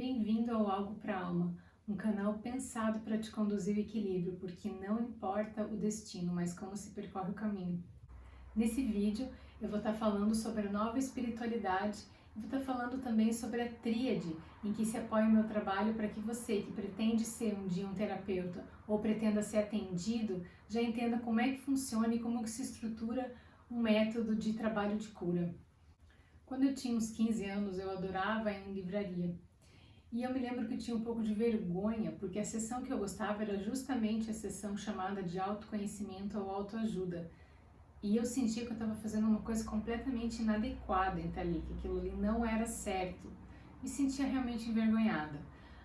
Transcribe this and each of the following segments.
Bem-vindo ao Algo para a Alma, um canal pensado para te conduzir ao equilíbrio, porque não importa o destino, mas como se percorre o caminho. Nesse vídeo eu vou estar falando sobre a nova espiritualidade e vou estar falando também sobre a tríade em que se apoia o meu trabalho para que você, que pretende ser um dia um terapeuta ou pretenda ser atendido, já entenda como é que funciona e como que se estrutura um método de trabalho de cura. Quando eu tinha uns 15 anos, eu adorava ir em livraria. E eu me lembro que tinha um pouco de vergonha, porque a sessão que eu gostava era justamente a sessão chamada de autoconhecimento ou autoajuda. E eu sentia que eu estava fazendo uma coisa completamente inadequada em estar ali, que aquilo ali não era certo. Me sentia realmente envergonhada.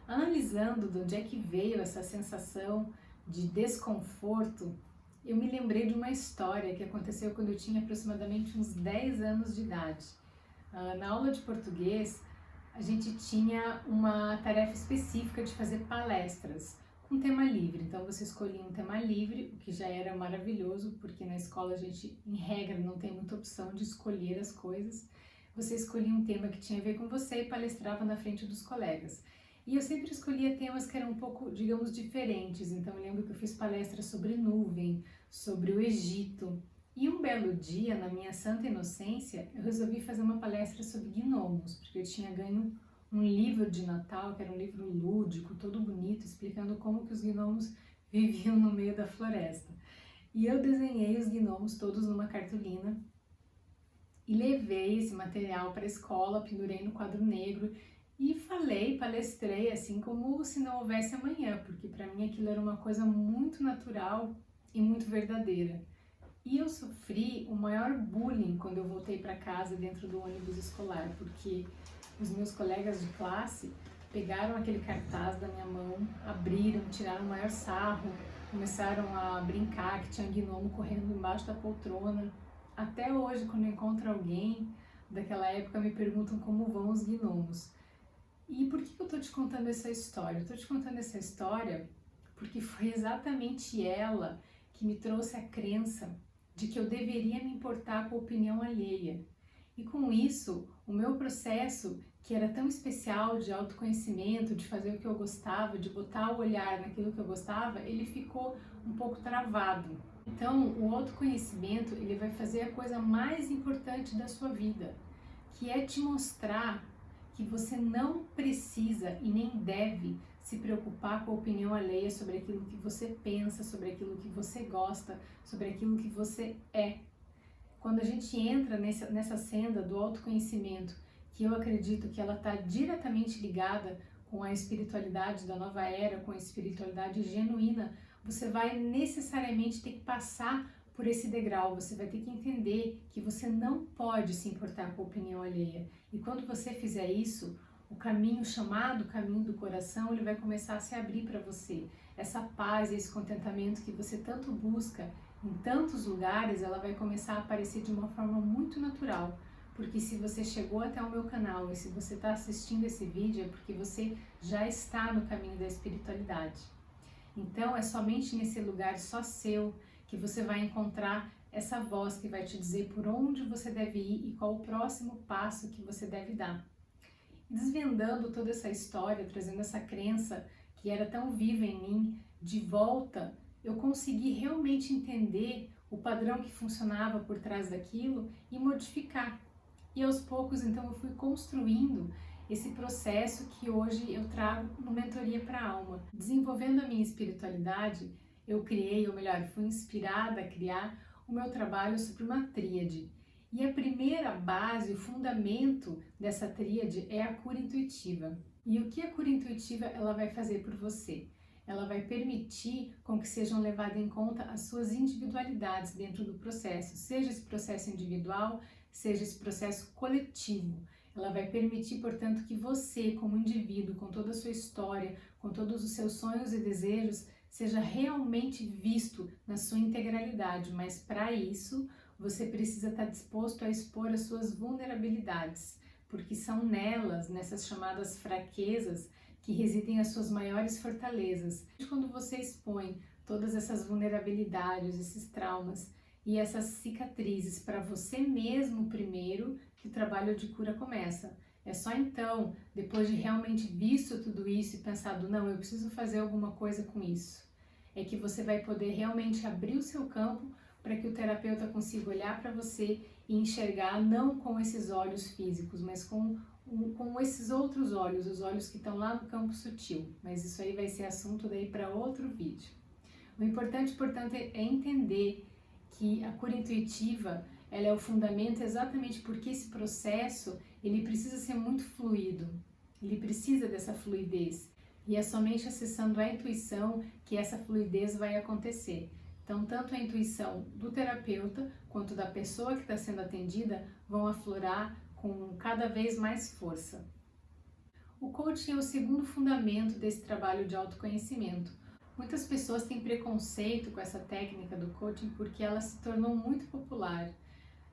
Analisando de onde é que veio essa sensação de desconforto, eu me lembrei de uma história que aconteceu quando eu tinha aproximadamente uns 10 anos de idade. Na aula de português, a gente tinha uma tarefa específica de fazer palestras com tema livre. Então você escolhia um tema livre, o que já era maravilhoso, porque na escola a gente, em regra, não tem muita opção de escolher as coisas. Você escolhia um tema que tinha a ver com você e palestrava na frente dos colegas. E eu sempre escolhia temas que eram um pouco, digamos, diferentes. Então eu lembro que eu fiz palestras sobre nuvem, sobre o Egito. E um belo dia, na minha santa inocência, eu resolvi fazer uma palestra sobre gnomos, porque eu tinha ganho um livro de Natal, que era um livro lúdico, todo bonito, explicando como que os gnomos viviam no meio da floresta. E eu desenhei os gnomos todos numa cartolina e levei esse material para a escola, pendurei no quadro negro e palestrei assim como se não houvesse amanhã, porque para mim aquilo era uma coisa muito natural e muito verdadeira. E eu sofri o maior bullying quando eu voltei para casa dentro do ônibus escolar, porque os meus colegas de classe pegaram aquele cartaz da minha mão, abriram, tiraram o maior sarro, começaram a brincar que tinha um gnomo correndo embaixo da poltrona. Até hoje, quando eu encontro alguém daquela época, me perguntam como vão os gnomos. E por que eu tô te contando essa história? Eu tô te contando essa história porque foi exatamente ela que me trouxe a crença de que eu deveria me importar com a opinião alheia. E com isso, o meu processo, que era tão especial de autoconhecimento, de fazer o que eu gostava, de botar o olhar naquilo que eu gostava, ele ficou um pouco travado. Então, o autoconhecimento, ele vai fazer a coisa mais importante da sua vida, que é te mostrar que você não precisa e nem deve se preocupar com a opinião alheia sobre aquilo que você pensa, sobre aquilo que você gosta, sobre aquilo que você é. Quando a gente entra nessa senda do autoconhecimento, que eu acredito que ela está diretamente ligada com a espiritualidade da nova era, com a espiritualidade genuína, você vai necessariamente ter que passar por esse degrau, você vai ter que entender que você não pode se importar com a opinião alheia. E quando você fizer isso, o caminho chamado caminho do coração, ele vai começar a se abrir para você. Essa paz e esse contentamento que você tanto busca em tantos lugares, ela vai começar a aparecer de uma forma muito natural. Porque se você chegou até o meu canal e se você está assistindo esse vídeo, é porque você já está no caminho da espiritualidade. Então é somente nesse lugar só seu que você vai encontrar essa voz que vai te dizer por onde você deve ir e qual o próximo passo que você deve dar. Desvendando toda essa história, trazendo essa crença que era tão viva em mim, de volta, eu consegui realmente entender o padrão que funcionava por trás daquilo e modificar. E aos poucos, então, eu fui construindo esse processo que hoje eu trago no Mentoria para a Alma. Desenvolvendo a minha espiritualidade, eu criei, ou melhor, fui inspirada a criar o meu trabalho sobre uma tríade. E a primeira base, o fundamento dessa tríade é a cura intuitiva. E o que a cura intuitiva ela vai fazer por você? Ela vai permitir com que sejam levadas em conta as suas individualidades dentro do processo, seja esse processo individual, seja esse processo coletivo. Ela vai permitir, portanto, que você, como indivíduo, com toda a sua história, com todos os seus sonhos e desejos, seja realmente visto na sua integralidade, mas para isso você precisa estar disposto a expor as suas vulnerabilidades, porque são nelas, nessas chamadas fraquezas, que residem as suas maiores fortalezas. Quando você expõe todas essas vulnerabilidades, esses traumas e essas cicatrizes para você mesmo primeiro, que o trabalho de cura começa. É só então, depois de realmente visto tudo isso e pensado, não, eu preciso fazer alguma coisa com isso, é que você vai poder realmente abrir o seu campo para que o terapeuta consiga olhar para você e enxergar não com esses olhos físicos, mas com esses outros olhos, os olhos que estão lá no campo sutil. Mas isso aí vai ser assunto daí para outro vídeo. O importante, portanto, é entender que a cura intuitiva, ela é o fundamento exatamente porque esse processo, ele precisa ser muito fluido, ele precisa dessa fluidez. E é somente acessando a intuição que essa fluidez vai acontecer. Então, tanto a intuição do terapeuta quanto da pessoa que está sendo atendida vão aflorar com cada vez mais força. O coaching é o segundo fundamento desse trabalho de autoconhecimento. Muitas pessoas têm preconceito com essa técnica do coaching porque ela se tornou muito popular.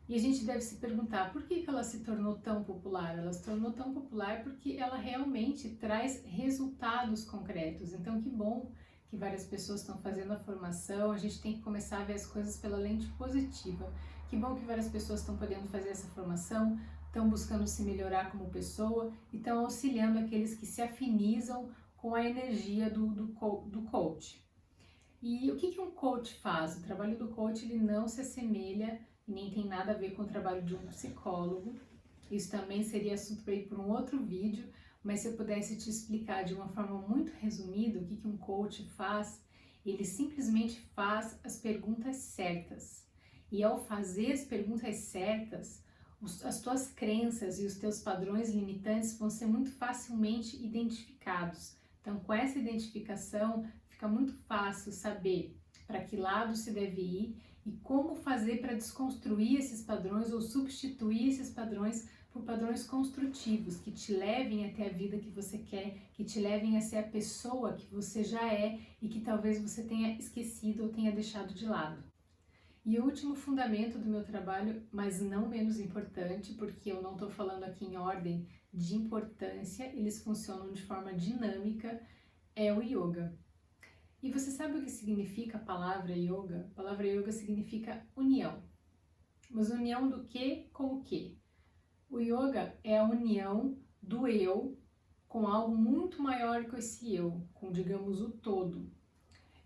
E a gente deve se perguntar por que ela se tornou tão popular? Ela se tornou tão popular porque ela realmente traz resultados concretos. Então, que bom que várias pessoas estão fazendo a formação. A gente tem que começar a ver as coisas pela lente positiva. Que bom que várias pessoas estão podendo fazer essa formação, estão buscando se melhorar como pessoa e estão auxiliando aqueles que se afinizam com a energia do coach. E o que um coach faz? O trabalho do coach, ele não se assemelha e nem tem nada a ver com o trabalho de um psicólogo. Isso também seria assunto para ir para um outro vídeo, mas se eu pudesse te explicar de uma forma muito resumida o que um coach faz, ele simplesmente faz as perguntas certas. E ao fazer as perguntas certas, as tuas crenças e os teus padrões limitantes vão ser muito facilmente identificados. Então, com essa identificação, fica muito fácil saber para que lado se deve ir e como fazer para desconstruir esses padrões ou substituir esses padrões por padrões construtivos que te levem até a vida que você quer, que te levem a ser a pessoa que você já é e que talvez você tenha esquecido ou tenha deixado de lado. E o último fundamento do meu trabalho, mas não menos importante, porque eu não estou falando aqui em ordem de importância, eles funcionam de forma dinâmica, é o yoga. E você sabe o que significa a palavra yoga? A palavra yoga significa união. Mas união do que com o que? O yoga é a união do eu com algo muito maior que esse eu, com, digamos, o todo.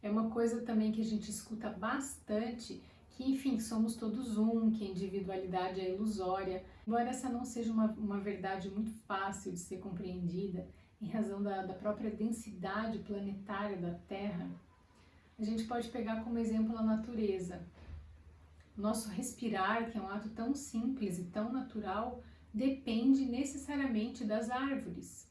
É uma coisa também que a gente escuta bastante, que, enfim, somos todos um, que a individualidade é ilusória. Embora essa não seja uma verdade muito fácil de ser compreendida, em razão da própria densidade planetária da Terra, a gente pode pegar como exemplo a natureza. Nosso respirar, que é um ato tão simples e tão natural, depende necessariamente das árvores.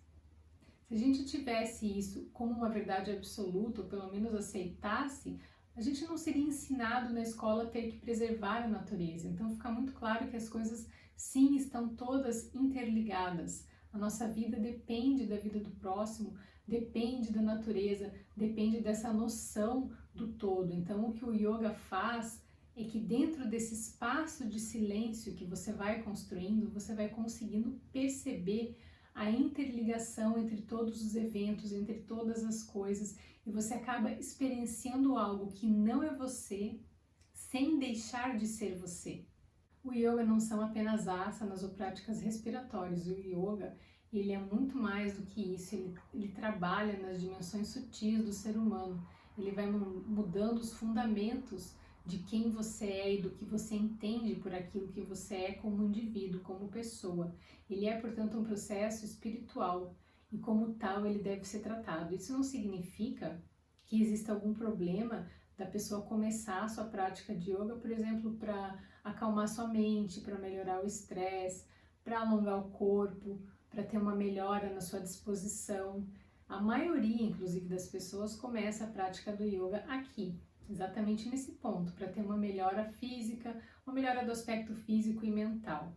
Se a gente tivesse isso como uma verdade absoluta, ou pelo menos aceitasse, a gente não seria ensinado na escola a ter que preservar a natureza. Então fica muito claro que as coisas sim estão todas interligadas. A nossa vida depende da vida do próximo, depende da natureza, depende dessa noção do todo. Então o que o yoga faz é que dentro desse espaço de silêncio que você vai construindo, você vai conseguindo perceber a interligação entre todos os eventos, entre todas as coisas, e você acaba experienciando algo que não é você, sem deixar de ser você. O yoga não são apenas asanas ou práticas respiratórias. O yoga, ele é muito mais do que isso. Ele trabalha nas dimensões sutis do ser humano. Ele vai mudando os fundamentos de quem você é e do que você entende por aquilo que você é como indivíduo, como pessoa. Ele é, portanto, um processo espiritual e, como tal, ele deve ser tratado. Isso não significa que exista algum problema da pessoa começar a sua prática de yoga, por exemplo, para acalmar sua mente, para melhorar o estresse, para alongar o corpo, para ter uma melhora na sua disposição. A maioria, inclusive, das pessoas começa a prática do yoga aqui, exatamente nesse ponto, para ter uma melhora física, uma melhora do aspecto físico e mental.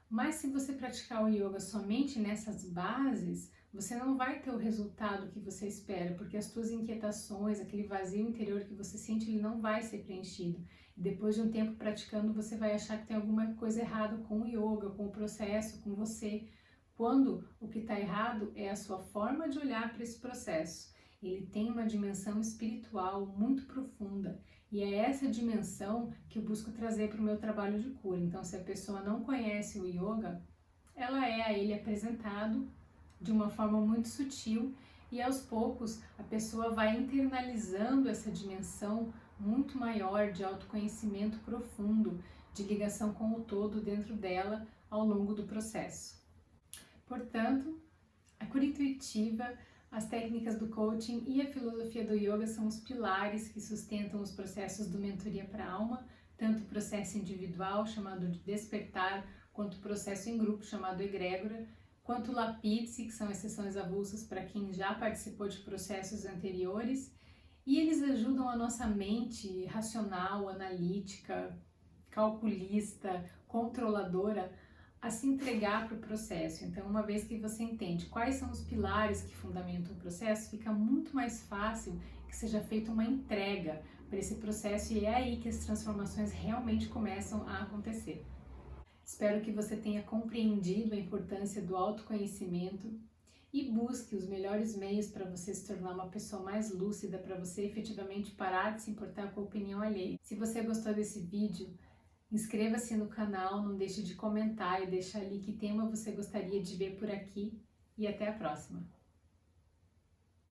Mas se você praticar o yoga somente nessas bases, você não vai ter o resultado que você espera, porque as suas inquietações, aquele vazio interior que você sente, ele não vai ser preenchido. E depois de um tempo praticando, você vai achar que tem alguma coisa errada com o yoga, com o processo, com você, quando o que está errado é a sua forma de olhar para esse processo. Ele tem uma dimensão espiritual muito profunda, e é essa dimensão que eu busco trazer para o meu trabalho de cura. Então, se a pessoa não conhece o yoga, ela é a ele apresentado de uma forma muito sutil e aos poucos a pessoa vai internalizando essa dimensão muito maior de autoconhecimento profundo, de ligação com o todo dentro dela ao longo do processo. Portanto, a cura intuitiva, as técnicas do coaching e a filosofia do yoga são os pilares que sustentam os processos do mentoria para a alma, tanto o processo individual, chamado de despertar, quanto o processo em grupo, chamado egrégora, quanto o Lapidse, que são as sessões avulsas para quem já participou de processos anteriores, e eles ajudam a nossa mente racional, analítica, calculista, controladora a se entregar para o processo. Então, uma vez que você entende quais são os pilares que fundamentam o processo, fica muito mais fácil que seja feita uma entrega para esse processo e é aí que as transformações realmente começam a acontecer. Espero que você tenha compreendido a importância do autoconhecimento e busque os melhores meios para você se tornar uma pessoa mais lúcida, para você efetivamente parar de se importar com a opinião alheia. Se você gostou desse vídeo, inscreva-se no canal, não deixe de comentar e deixar ali que tema você gostaria de ver por aqui e até a próxima!